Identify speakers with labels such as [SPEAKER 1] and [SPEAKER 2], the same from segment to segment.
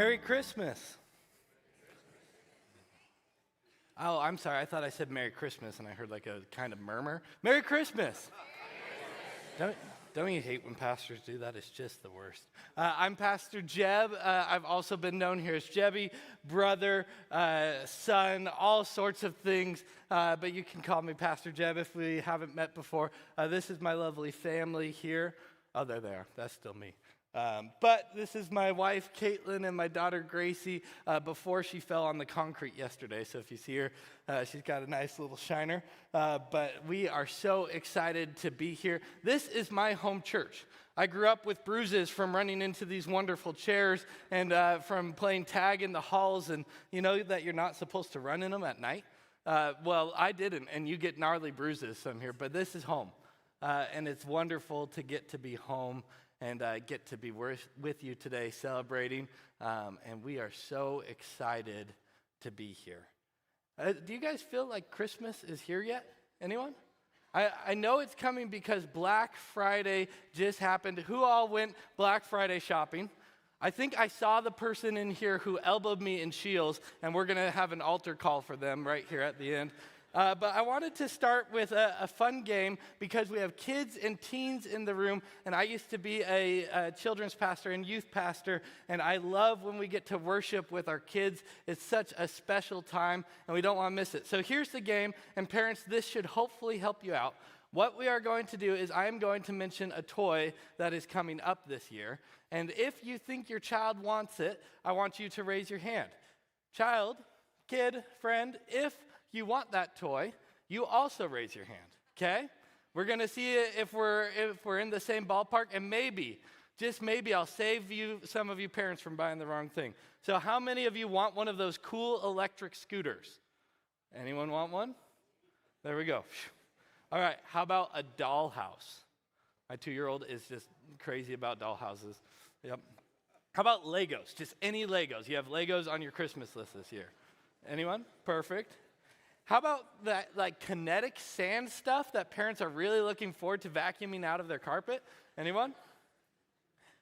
[SPEAKER 1] Merry Christmas. Oh, I'm sorry. I thought I said Merry Christmas, and I heard like a kind of murmur. Merry Christmas. Don't you hate when pastors do that? It's just the worst. I'm Pastor Jeb. I've also been known here as Jebby, brother, son, all sorts of things. But you can call me Pastor Jeb if we haven't met before. This is my lovely family here. Oh, they're there. That's still me. But this is my wife, Caitlin, and my daughter, Gracie, before she fell on the concrete yesterday. So if you see her, she's got a nice little shiner. But we are so excited to be here. This is my home church. I grew up with bruises from running into these wonderful chairs and from playing tag in the halls. And you know that you're not supposed to run in them at night? Well, I didn't, and you get gnarly bruises from here. But this is home. And it's wonderful to get to be home and get to be with you today celebrating. And we are so excited to be here. Do you guys feel like Christmas is here yet? Anyone? I know it's coming because Black Friday just happened. Who all went Black Friday shopping? I think I saw the person in here who elbowed me in Shields, and we're going to have an altar call for them right here at the end. But I wanted to start with a fun game because we have kids and teens in the room, and I used to be a children's pastor and youth pastor, and I love when we get to worship with our kids. It's such a special time, and we don't want to miss it. So here's the game, and parents, this should hopefully help you out. What we are going to do is I am going to mention a toy that is coming up this year, and if you think your child wants it, I want you to raise your hand. Child, kid, friend, if you want that toy, you also raise your hand, okay? We're going to see if we're in the same ballpark, and maybe, just maybe, I'll save some of you parents from buying the wrong thing. So how many of you want one of those cool electric scooters? Anyone want one? There we go. All right, how about a dollhouse? My 2-year-old is just crazy about dollhouses. Yep. How about Legos? Just any Legos. You have Legos on your Christmas list this year. Anyone? Perfect. How about that like kinetic sand stuff that parents are really looking forward to vacuuming out of their carpet? Anyone?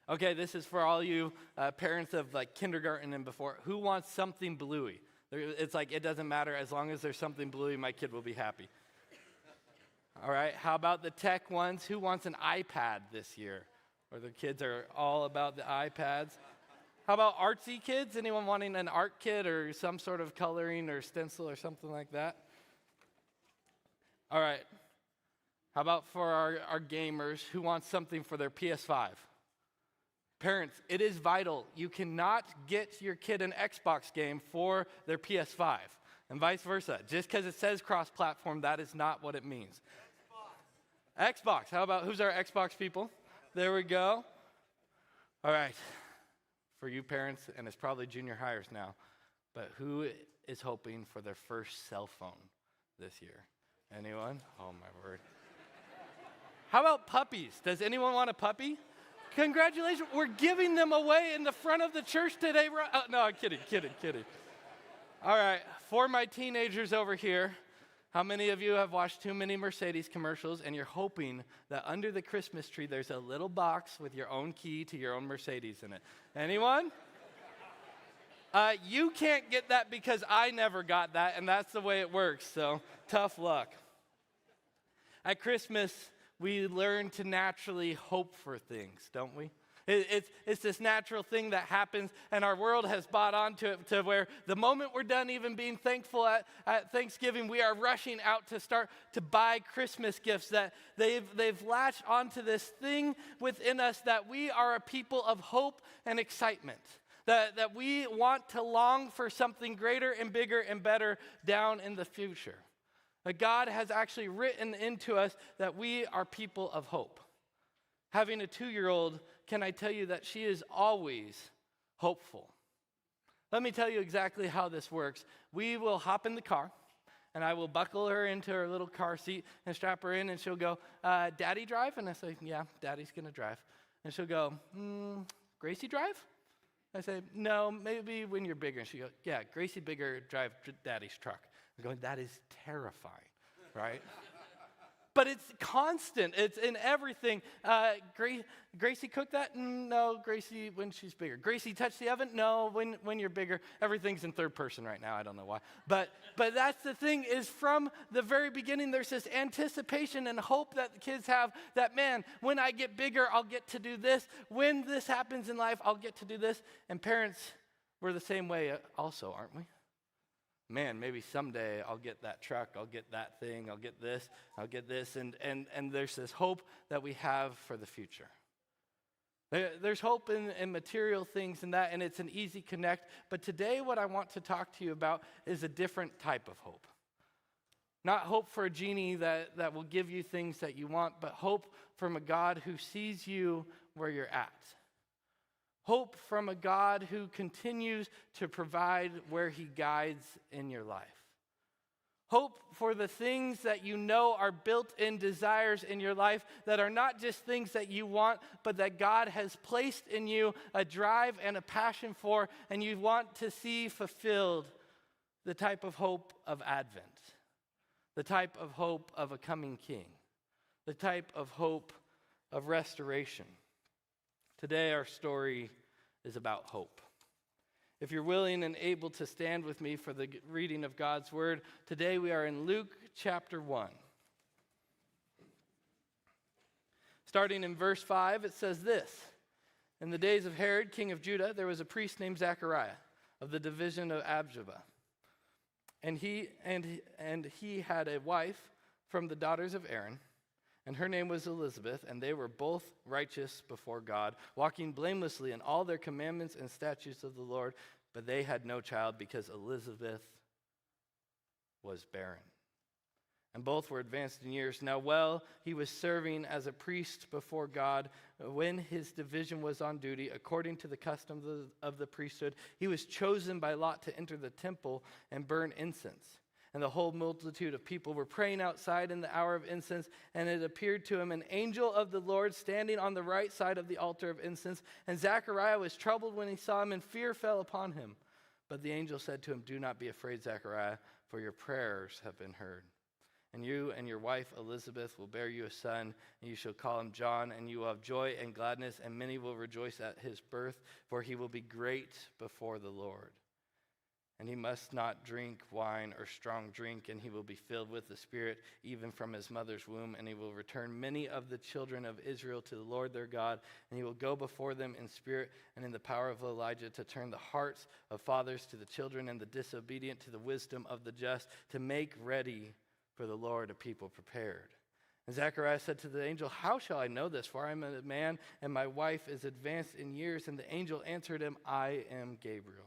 [SPEAKER 1] Okay, this is for all you parents of like kindergarten and before. Who wants something bluey? It's like it doesn't matter as long as there's something bluey, my kid will be happy. All right, how about the tech ones? Who wants an iPad this year? Or the kids are all about the iPads. How about artsy kids? Anyone wanting an art kit or some sort of coloring or stencil or something like that? All right. How about for our gamers? Who wants something for their PS5? Parents, it is vital. You cannot get your kid an Xbox game for their PS5 and vice versa. Just because it says cross-platform, that is not what it means. Xbox. How about, who's our Xbox people? There we go. All right. For you parents, and it's probably junior hires now, but who is hoping for their first cell phone this year? Anyone? Oh, my word. How about puppies? Does anyone want a puppy? Congratulations. We're giving them away in the front of the church today. No, I'm kidding. All right, for my teenagers over here, how many of you have watched too many Mercedes commercials and you're hoping that under the Christmas tree there's a little box with your own key to your own Mercedes in it? Anyone? You can't get that because I never got that, and that's the way it works, so tough luck. At Christmas, we learn to naturally hope for things, don't we? It's this natural thing that happens, and our world has bought onto it to where the moment we're done even being thankful at Thanksgiving, we are rushing out to start to buy Christmas gifts, that they've latched onto this thing within us that we are a people of hope and excitement, that we want to long for something greater and bigger and better down in the future. That God has actually written into us that we are people of hope. Having a 2-year-old, can I tell you that she is always hopeful? Let me tell you exactly how this works. We will hop in the car, and I will buckle her into her little car seat and strap her in, and she'll go, Daddy drive? And I say, yeah, Daddy's going to drive. And she'll go, Gracie drive? I say, no, maybe when you're bigger. And she goes, yeah, Gracie bigger, drive Daddy's truck. I'm going, that is terrifying, right? but it's constant. It's in everything. Gracie cooked that? No, Gracie when she's bigger. Gracie touched the oven? No, when you're bigger. Everything's in third person right now. I don't know why. But that's the thing is from the very beginning, there's this anticipation and hope that the kids have that, man, when I get bigger, I'll get to do this. When this happens in life, I'll get to do this. And parents, we're the same way also, aren't we? Man, maybe someday I'll get that truck, I'll get that thing, I'll get this. And there's this hope that we have for the future. There's hope in material things and that, and it's an easy connect. But today what I want to talk to you about is a different type of hope. Not hope for a genie that will give you things that you want, but hope from a God who sees you where you're at. Hope from a God who continues to provide where he guides in your life. Hope for the things that you know are built-in desires in your life that are not just things that you want, but that God has placed in you a drive and a passion for, and you want to see fulfilled. The type of hope of Advent. The type of hope of a coming king. The type of hope of restoration. Today our story is about hope. If you're willing and able to stand with me for the reading of God's word, today we are in Luke chapter 1. Starting in verse 5, it says this: In the days of Herod, king of Judah, there was a priest named Zechariah of the division of Abijah. And he had a wife from the daughters of Aaron, and her name was Elizabeth, and they were both righteous before God, walking blamelessly in all their commandments and statutes of the Lord. But they had no child because Elizabeth was barren. And both were advanced in years. Now, while he was serving as a priest before God, when his division was on duty, according to the custom of the priesthood, he was chosen by lot to enter the temple and burn incense. And the whole multitude of people were praying outside in the hour of incense, and it appeared to him an angel of the Lord standing on the right side of the altar of incense. And Zechariah was troubled when he saw him, and fear fell upon him. But the angel said to him, Do not be afraid, Zechariah, for your prayers have been heard. And you and your wife Elizabeth will bear you a son, and you shall call him John, and you will have joy and gladness, and many will rejoice at his birth, for he will be great before the Lord. And he must not drink wine or strong drink, and he will be filled with the Spirit even from his mother's womb. And he will return many of the children of Israel to the Lord their God. And he will go before them in spirit and in the power of Elijah to turn the hearts of fathers to the children and the disobedient to the wisdom of the just, to make ready for the Lord a people prepared. And Zechariah said to the angel, How shall I know this? For I am a man, and my wife is advanced in years. And the angel answered him, I am Gabriel.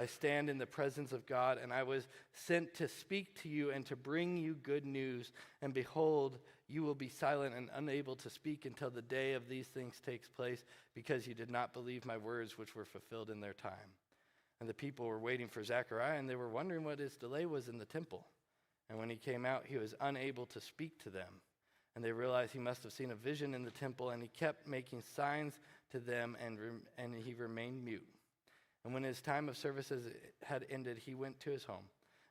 [SPEAKER 1] I stand in the presence of God, and I was sent to speak to you and to bring you good news. And behold, you will be silent and unable to speak until the day of these things takes place, because you did not believe my words, which were fulfilled in their time. And the people were waiting for Zechariah, and they were wondering what his delay was in the temple. And when he came out, he was unable to speak to them. And they realized he must have seen a vision in the temple, and he kept making signs to them, and he remained mute. And when his time of services had ended, he went to his home.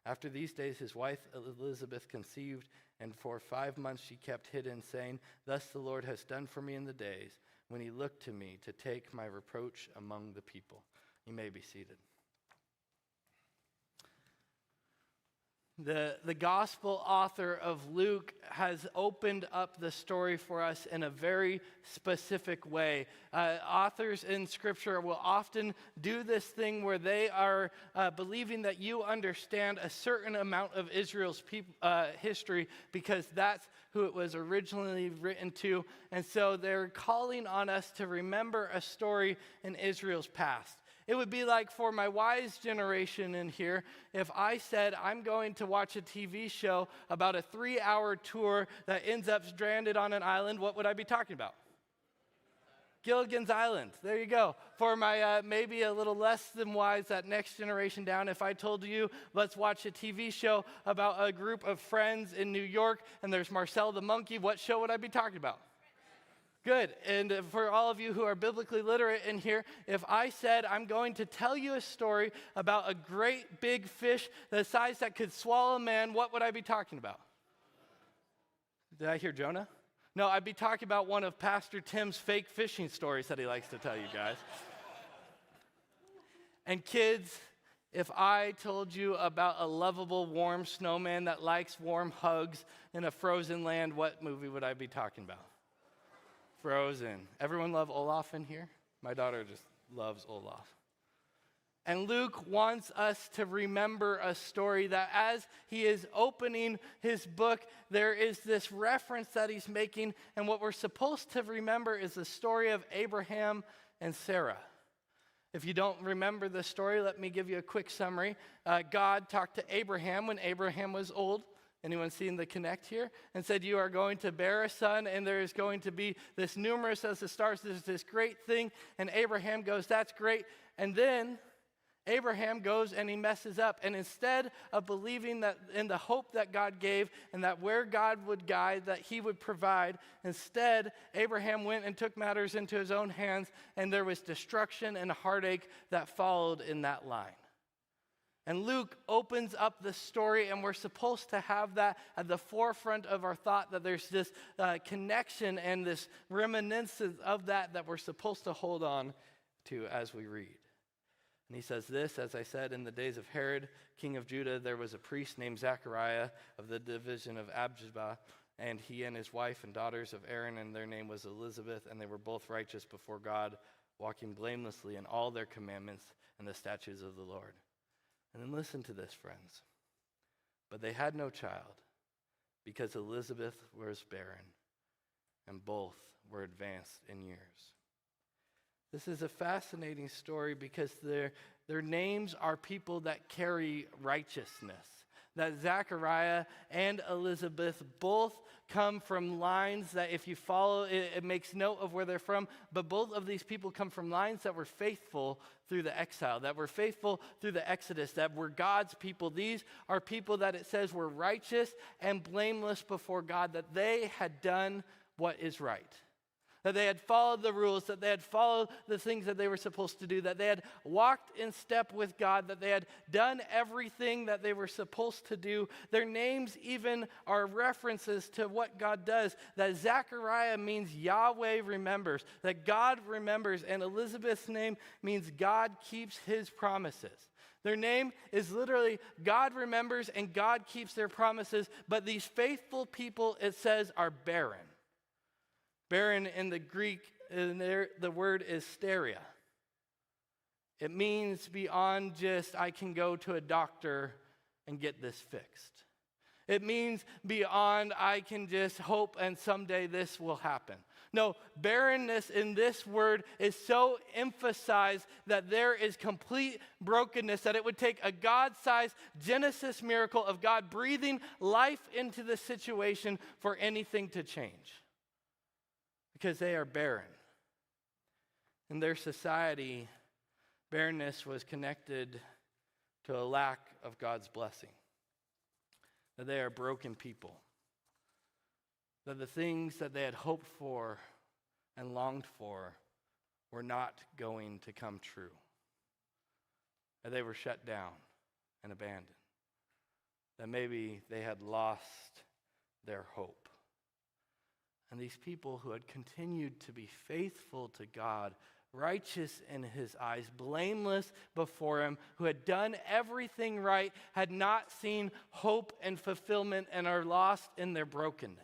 [SPEAKER 1] After these days, his wife Elizabeth conceived, and for 5 months she kept hidden, saying, Thus the Lord has done for me in the days when he looked to me to take my reproach among the people. You may be seated. The gospel author of Luke has opened up the story for us in a very specific way. Authors in Scripture will often do this thing where they are believing that you understand a certain amount of Israel's history because that's who it was originally written to. And so they're calling on us to remember a story in Israel's past. It would be like for my wise generation in here, if I said I'm going to watch a TV show about a 3-hour tour that ends up stranded on an island, what would I be talking about? Gilligan's Island. There you go. For my maybe a little less than wise, that next generation down, if I told you, let's watch a TV show about a group of friends in New York, and there's Marcel the monkey, what show would I be talking about? Good. And for all of you who are biblically literate in here, if I said I'm going to tell you a story about a great big fish the size that could swallow a man, what would I be talking about? Did I hear Jonah? No, I'd be talking about one of Pastor Tim's fake fishing stories that he likes to tell you guys. And kids, if I told you about a lovable, warm snowman that likes warm hugs in a frozen land, what movie would I be talking about? Frozen. Everyone love Olaf in here? My daughter just loves Olaf. And Luke wants us to remember a story that as he is opening his book, there is this reference that he's making, and what we're supposed to remember is the story of Abraham and Sarah. If you don't remember the story, let me give you a quick summary. God talked to Abraham when Abraham was old. Anyone seen the connect here? And said, you are going to bear a son, and there is going to be this numerous as the stars. There's this great thing. And Abraham goes, that's great. And then Abraham goes and he messes up. And instead of believing that in the hope that God gave and that where God would guide, that he would provide, instead, Abraham went and took matters into his own hands, and there was destruction and heartache that followed in that line. And Luke opens up the story, and we're supposed to have that at the forefront of our thought, that there's this connection and this reminiscence of that we're supposed to hold on to as we read. And he says this, as I said, in the days of Herod, king of Judah, there was a priest named Zechariah of the division of Abijah, and he and his wife and daughters of Aaron, and their name was Elizabeth, and they were both righteous before God, walking blamelessly in all their commandments and the statutes of the Lord. And then listen to this, friends. But they had no child, because Elizabeth was barren, and both were advanced in years. This is a fascinating story because their names are people that carry righteousness. That Zechariah and Elizabeth both come from lines that if you follow, it makes note of where they're from, but both of these people come from lines that were faithful through the exile, that were faithful through the Exodus, that were God's people. These are people that it says were righteous and blameless before God, that they had done what is right. That they had followed the rules, that they had followed the things that they were supposed to do, that they had walked in step with God, that they had done everything that they were supposed to do. Their names even are references to what God does. That Zechariah means Yahweh remembers, that God remembers, and Elizabeth's name means God keeps his promises. Their name is literally God remembers and God keeps their promises, but these faithful people, it says, are barren. Barren in the Greek, the word is steria. It means beyond just I can go to a doctor and get this fixed. It means beyond I can just hope and someday this will happen. No, barrenness in this word is so emphasized that there is complete brokenness, that it would take a God-sized Genesis miracle of God breathing life into the situation for anything to change. Because they are barren. In their society, barrenness was connected to a lack of God's blessing. That they are broken people. That the things that they had hoped for and longed for were not going to come true. That they were shut down and abandoned. That maybe they had lost their hope. And these people who had continued to be faithful to God, righteous in his eyes, blameless before him, who had done everything right, had not seen hope and fulfillment and are lost in their brokenness.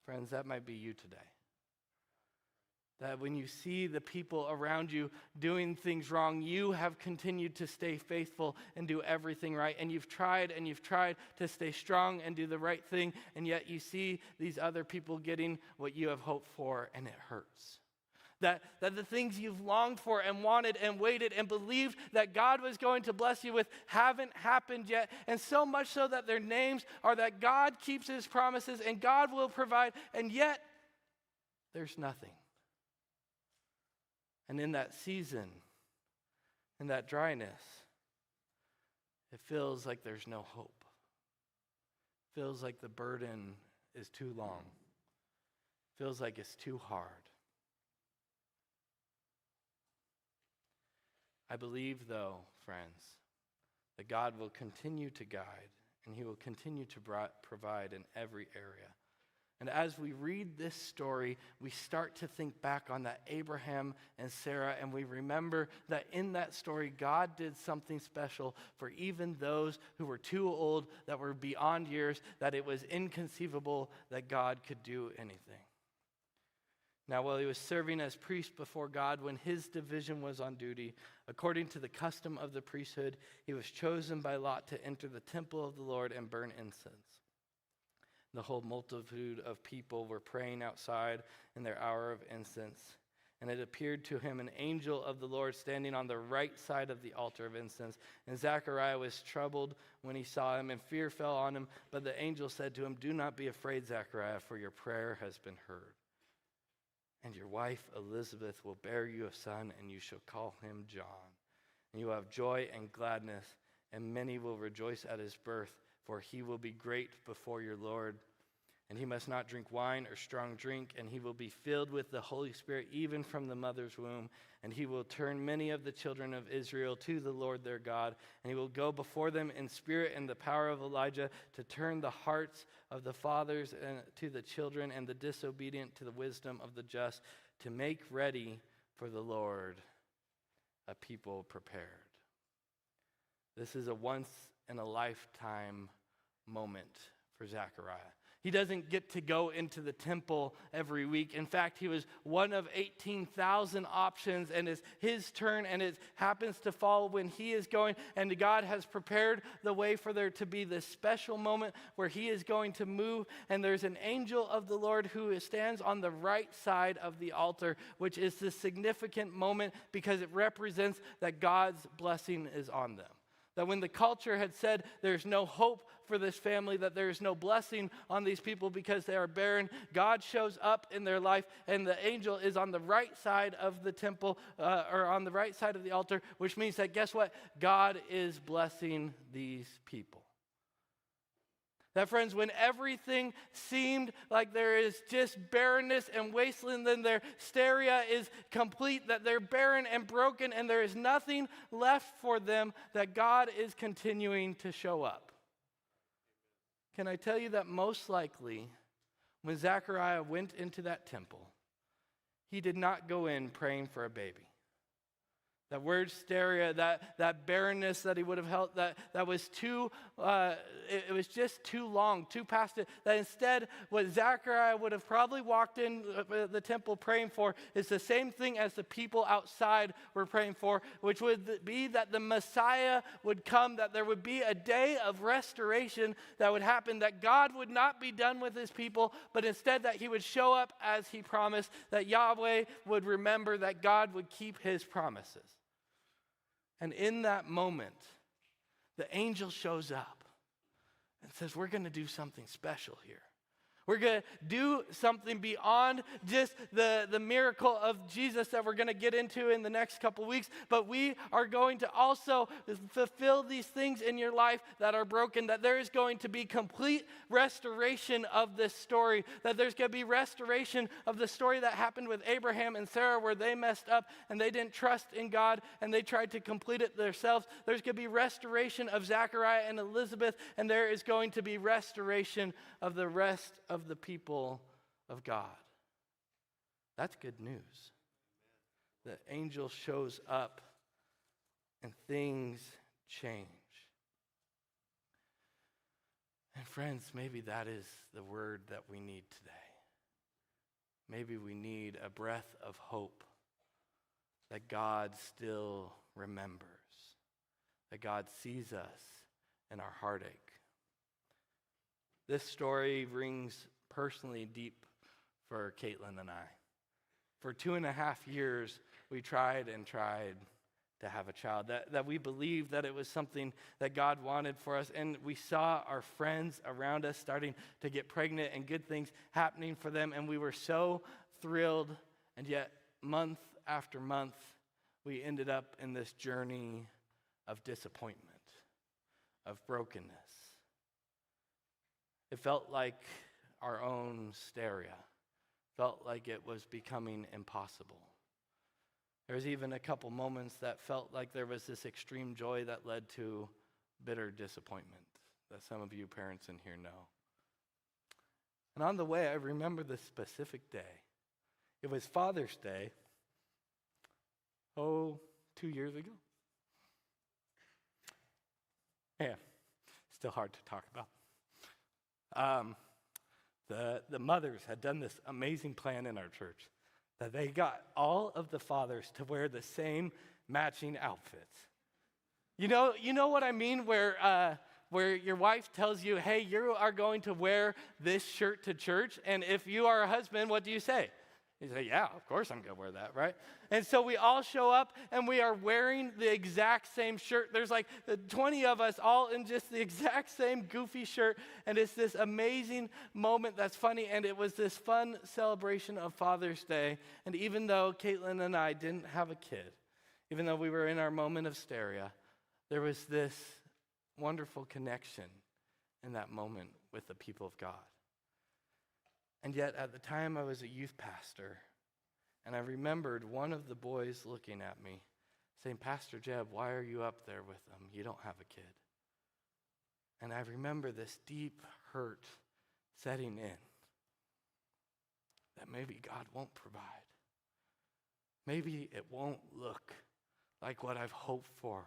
[SPEAKER 1] Friends, that might be you today. That when you see the people around you doing things wrong, you have continued to stay faithful and do everything right. And you've tried to stay strong and do the right thing. And yet you see these other people getting what you have hoped for, and it hurts. That the things you've longed for and wanted and waited and believed that God was going to bless you with haven't happened yet. And so much so that their names are that God keeps his promises and God will provide. And yet there's nothing. And in that season, in that dryness, it feels like there's no hope. It feels like the burden is too long. It feels like it's too hard. I believe, though, friends, that God will continue to guide and he will continue to provide in every area. And as we read this story, we start to think back on that Abraham and Sarah, and we remember that in that story, God did something special for even those who were too old, that were beyond years, that it was inconceivable that God could do anything. Now, while he was serving as priest before God, when his division was on duty, according to the custom of the priesthood, he was chosen by lot to enter the temple of the Lord and burn incense. The whole multitude of people were praying outside in their hour of incense. And it appeared to him an angel of the Lord standing on the right side of the altar of incense. And Zechariah was troubled when he saw him, and fear fell on him. But the angel said to him, "Do not be afraid, Zechariah, for your prayer has been heard. And your wife Elizabeth will bear you a son, and you shall call him John. And you will have joy and gladness, and many will rejoice at his birth, for he will be great before your Lord. And he must not drink wine or strong drink, and he will be filled with the Holy Spirit even from the mother's womb. And he will turn many of the children of Israel to the Lord their God. And he will go before them in spirit and the power of Elijah, to turn the hearts of the fathers to the children, and the disobedient to the wisdom of the just, to make ready for the Lord a people prepared." This is a once-in-a-lifetime moment for Zechariah. He doesn't get to go into the temple every week. In fact, he was one of 18,000 options, and it's his turn, and it happens to fall when he is going. And God has prepared the way for there to be this special moment where he is going to move. And there's an angel of the Lord who stands on the right side of the altar, which is the significant moment because it represents that God's blessing is on them. That when the culture had said there's no hope for this family, that there's no blessing on these people because they are barren, God shows up in their life, and the angel is on the right side of the temple, or on the right side of the altar, which means that, guess what? God is blessing these people. That, friends, when everything seemed like there is just barrenness and wasteland, then their hysteria is complete, that they're barren and broken, and there is nothing left for them, that God is continuing to show up. Can I tell you that most likely, when Zechariah went into that temple, he did not go in praying for a baby. That word hysteria, that barrenness that he would have held, that was too, it was just too long, too past it. That instead, what Zechariah would have probably walked in the temple praying for is the same thing as the people outside were praying for, which would be that the Messiah would come, that there would be a day of restoration that would happen, that God would not be done with his people, but instead that he would show up as he promised, that Yahweh would remember, that God would keep his promises. And in that moment, the angel shows up and says, we're going to do something special here. We're going to do something beyond just the miracle of Jesus that we're going to get into in the next couple weeks, but we are going to also fulfill these things in your life that are broken, that there is going to be complete restoration of this story, that there's going to be restoration of the story that happened with Abraham and Sarah where they messed up and they didn't trust in God and they tried to complete it themselves. There's going to be restoration of Zechariah and Elizabeth, and there is going to be restoration of the rest of the people of God. That's good news. The angel shows up and things change. And friends, maybe that is the word that we need today. Maybe we need a breath of hope that God still remembers, that God sees us in our heartache. This story rings personally deep for Caitlin and I. For 2.5 years, we tried to have a child, that we believed that it was something that God wanted for us, and we saw our friends around us starting to get pregnant and good things happening for them, and we were so thrilled, and yet month after month, we ended up in this journey of disappointment, of brokenness. It felt like our own hysteria. Felt like it was becoming impossible. There was even a couple moments that felt like there was this extreme joy that led to bitter disappointment. that some of you parents in here know. And on the way, I remember this specific day. It was Father's Day, 2 years ago. Yeah, still hard to talk about. The mothers had done this amazing plan in our church that they got all of the fathers to wear the same matching outfits. You know what I mean? Where your wife tells you, hey, you are going to wear this shirt to church, and if you are a husband, what do you say? You say, yeah, of course I'm going to wear that, right? And so we all show up, and we are wearing the exact same shirt. There's like 20 of us all in just the exact same goofy shirt, and it's this amazing moment that's funny, and it was this fun celebration of Father's Day. And even though Caitlin and I didn't have a kid, even though we were in our moment of hysteria, there was this wonderful connection in that moment with the people of God. And yet, at the time, I was a youth pastor, and I remembered one of the boys looking at me, saying, Pastor Jeb, why are you up there with them? You don't have a kid. And I remember this deep hurt setting in, that maybe God won't provide. Maybe it won't look like what I've hoped for,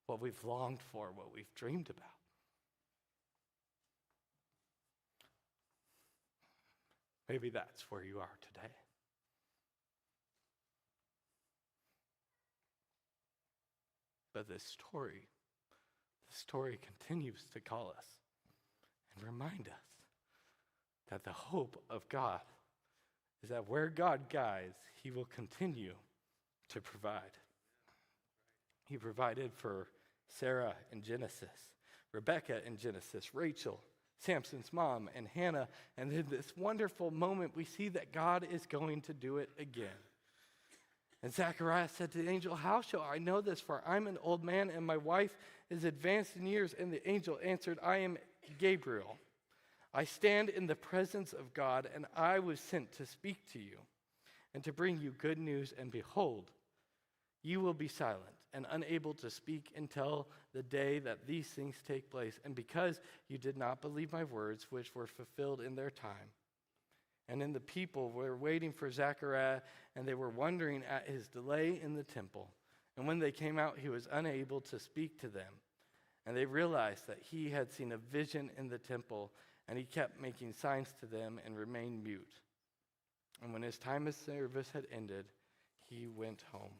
[SPEAKER 1] what we've longed for, what we've dreamed about. Maybe that's where you are today. But this story continues to call us and remind us that the hope of God is that where God guides, he will continue to provide. He provided for Sarah in Genesis, Rebecca in Genesis, Rachel, Samson's mom, and Hannah. And in this wonderful moment, we see that God is going to do it again. And Zechariah said to the angel, how shall I know this? For I'm an old man, and my wife is advanced in years. And the angel answered, I am Gabriel. I stand in the presence of God, and I was sent to speak to you and to bring you good news. And behold, you will be silent and unable to speak until the day that these things take place. And because you did not believe my words, which were fulfilled in their time. And then the people were waiting for Zechariah, and they were wondering at his delay in the temple. And when they came out, he was unable to speak to them. And they realized that he had seen a vision in the temple, and he kept making signs to them and remained mute. And when his time of service had ended, he went home.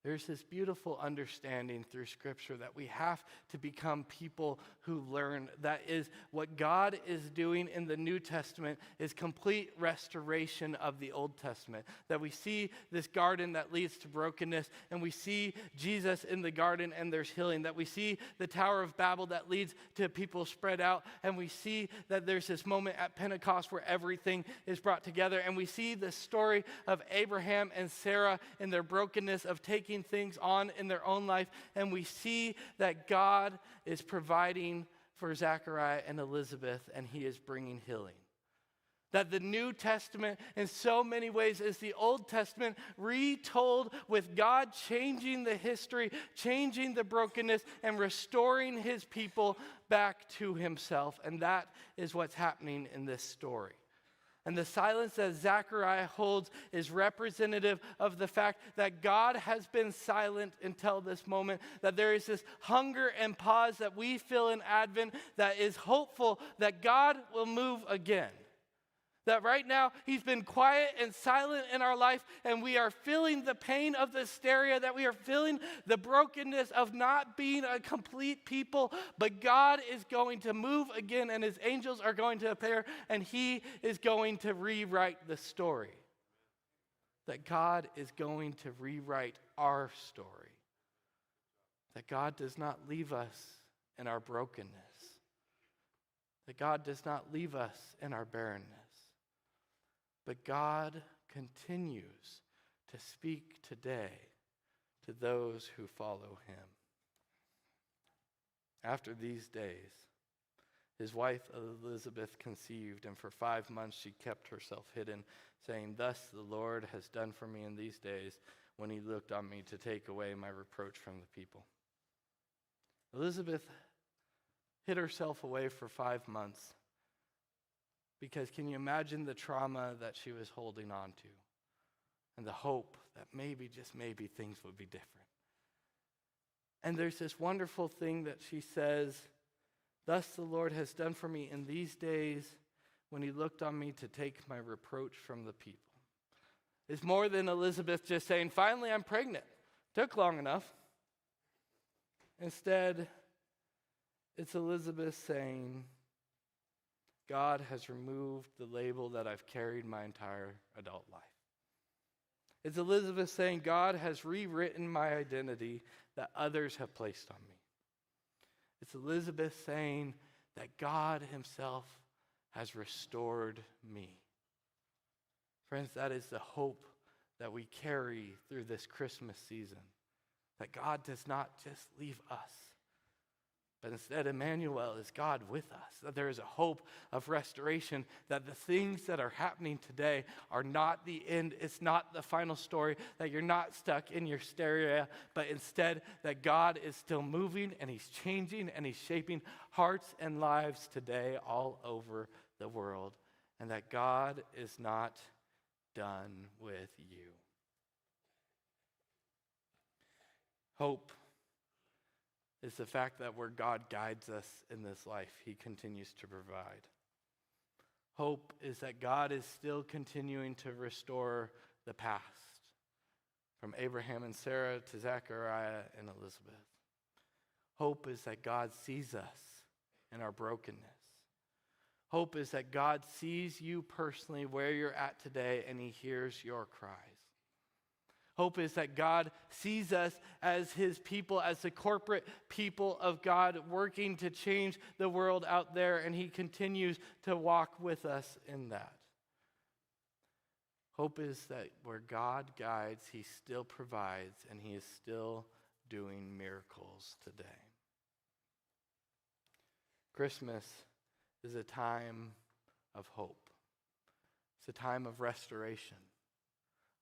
[SPEAKER 1] There's this beautiful understanding through Scripture that we have to become people who learn. That is what God is doing in the New Testament is complete restoration of the Old Testament. That we see this garden that leads to brokenness, and we see Jesus in the garden and there's healing. That we see the Tower of Babel that leads to people spread out, and we see that there's this moment at Pentecost where everything is brought together. And we see the story of Abraham and Sarah in their brokenness of taking things on in their own life, and we see that God is providing for Zechariah and Elizabeth, and he is bringing healing. That the New Testament in so many ways is the Old Testament retold, with God changing the history, changing the brokenness, and restoring his people back to himself. And that is what's happening in this story. And the silence that Zechariah holds is representative of the fact that God has been silent until this moment, that there is this hunger and pause that we feel in Advent that is hopeful that God will move again. That right now, he's been quiet and silent in our life, and we are feeling the pain of the hysteria, that we are feeling the brokenness of not being a complete people, but God is going to move again, and his angels are going to appear, and he is going to rewrite the story. That God is going to rewrite our story. That God does not leave us in our brokenness. That God does not leave us in our barrenness. But God continues to speak today to those who follow him. After these days, his wife Elizabeth conceived, and for 5 months she kept herself hidden, saying, thus the Lord has done for me in these days, when he looked on me to take away my reproach from the people. Elizabeth hid herself away for 5 months. Because can you imagine the trauma that she was holding on to? And the hope that maybe, just maybe, things would be different. And there's this wonderful thing that she says, "Thus the Lord has done for me in these days when he looked on me to take my reproach from the people." It's more than Elizabeth just saying, "Finally, I'm pregnant. Took long enough." Instead, it's Elizabeth saying, "God has removed the label that I've carried my entire adult life." It's Elizabeth saying, "God has rewritten my identity that others have placed on me." It's Elizabeth saying that God himself has restored me. Friends, that is the hope that we carry through this Christmas season. That God does not just leave us, but instead Emmanuel is God with us. That there is a hope of restoration, that the things that are happening today are not the end. It's not the final story, that you're not stuck in your stereo, but instead that God is still moving and he's changing and he's shaping hearts and lives today all over the world. And that God is not done with you. Hope is the fact that where God guides us in this life, he continues to provide. Hope is that God is still continuing to restore the past, from Abraham and Sarah to Zechariah and Elizabeth. Hope is that God sees us in our brokenness. Hope is that God sees you personally where you're at today and he hears your cries. Hope is that God sees us as his people, as the corporate people of God, working to change the world out there, and he continues to walk with us in that. Hope is that where God guides, he still provides, and he is still doing miracles today. Christmas is a time of hope. It's a time of restoration.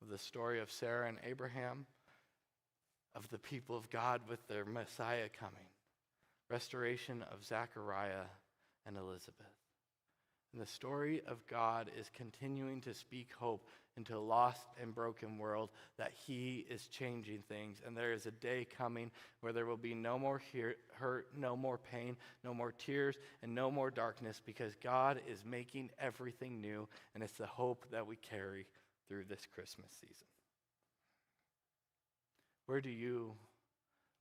[SPEAKER 1] Of the story of Sarah and Abraham, of the people of God with their Messiah coming, restoration of Zechariah and Elizabeth. And the story of God is continuing to speak hope into a lost and broken world, that he is changing things. And there is a day coming where there will be no more hurt, no more pain, no more tears, and no more darkness, because God is making everything new, and it's the hope that we carry through this Christmas season. Where do you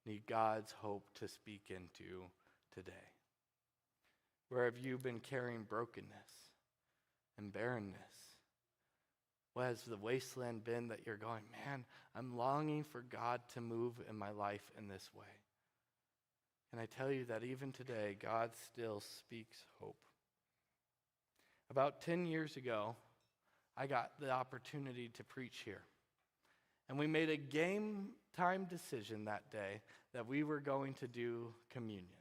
[SPEAKER 1] need God's hope to speak into today? Where have you been carrying brokenness and barrenness? What has the wasteland been that you're going, "Man, I'm longing for God to move in my life in this way"? Can I tell you that even today, God still speaks hope? About 10 years ago, I got the opportunity to preach here. And we made a game time decision that day that we were going to do communion.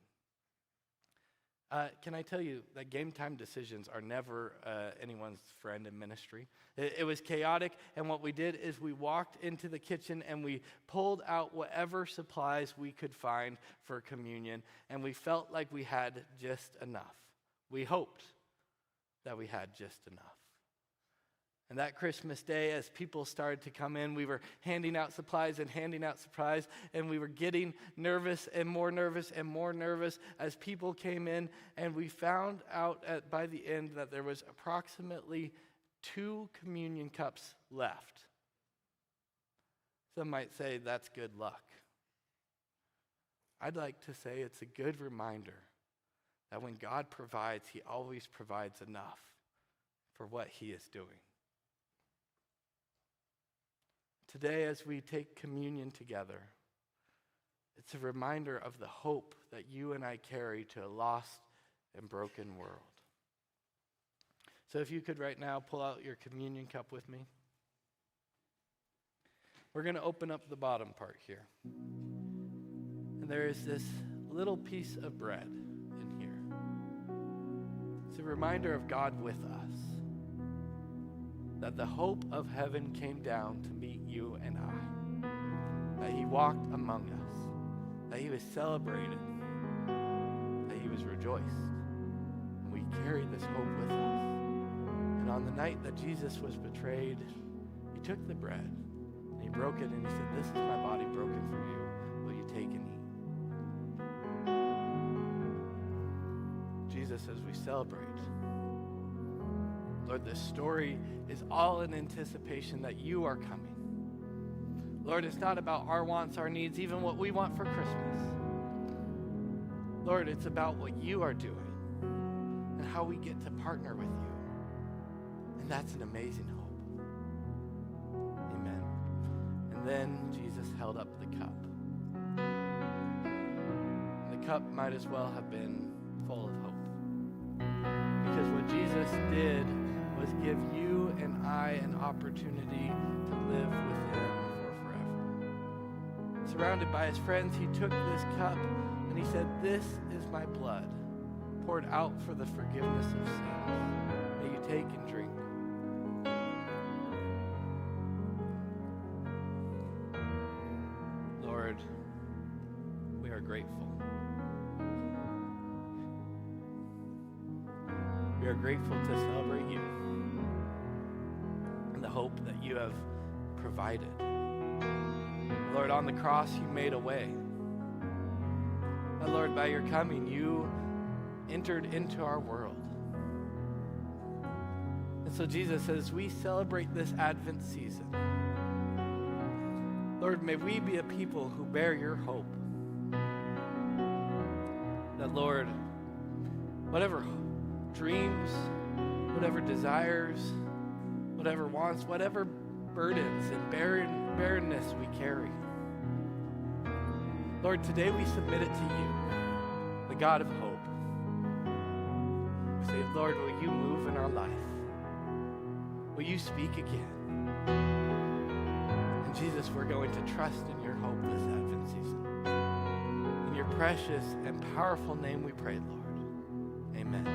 [SPEAKER 1] Can I tell you that game time decisions are never anyone's friend in ministry? It was chaotic, and what we did is we walked into the kitchen and we pulled out whatever supplies we could find for communion, and we felt like we had just enough. We hoped that we had just enough. And that Christmas day, as people started to come in, we were handing out supplies, and we were getting nervous and more nervous and more nervous as people came in, and we found out by the end that there was approximately 2 communion cups left. Some might say that's good luck. I'd like to say it's a good reminder that when God provides, he always provides enough for what he is doing. Today, as we take communion together, it's a reminder of the hope that you and I carry to a lost and broken world. So if you could right now pull out your communion cup with me. We're going to open up the bottom part here. And there is this little piece of bread in here. It's a reminder of God with us. That the hope of heaven came down to meet you and I. That he walked among us. That he was celebrated. That he was rejoiced. And we carry this hope with us. And on the night that Jesus was betrayed, he took the bread and he broke it and he said, "This is my body broken for you. Will you take and eat?" Jesus, as we celebrate, Lord, this story is all in anticipation that you are coming. Lord, it's not about our wants, our needs, even what we want for Christmas. Lord, it's about what you are doing and how we get to partner with you. And that's an amazing hope. Amen. And then Jesus held up the cup. And the cup might as well have been full of hope. Because what Jesus did was give you and I an opportunity to live with him for forever. Surrounded by his friends, he took this cup and he said, "This is my blood, poured out for the forgiveness of sins. May you take and drink." Lord, we are grateful. We are grateful to celebrate you and the hope that you have provided. Lord, on the cross, you made a way. And Lord, by your coming, you entered into our world. And so, Jesus, as we celebrate this Advent season, Lord, may we be a people who bear your hope. That, Lord, whatever dreams, whatever desires, whatever wants, whatever burdens and barrenness we carry, Lord, today we submit it to you, the God of hope. We say, Lord, will you move in our life? Will you speak again? And Jesus, we're going to trust in your hope this Advent season. In your precious and powerful name we pray, Lord. Amen.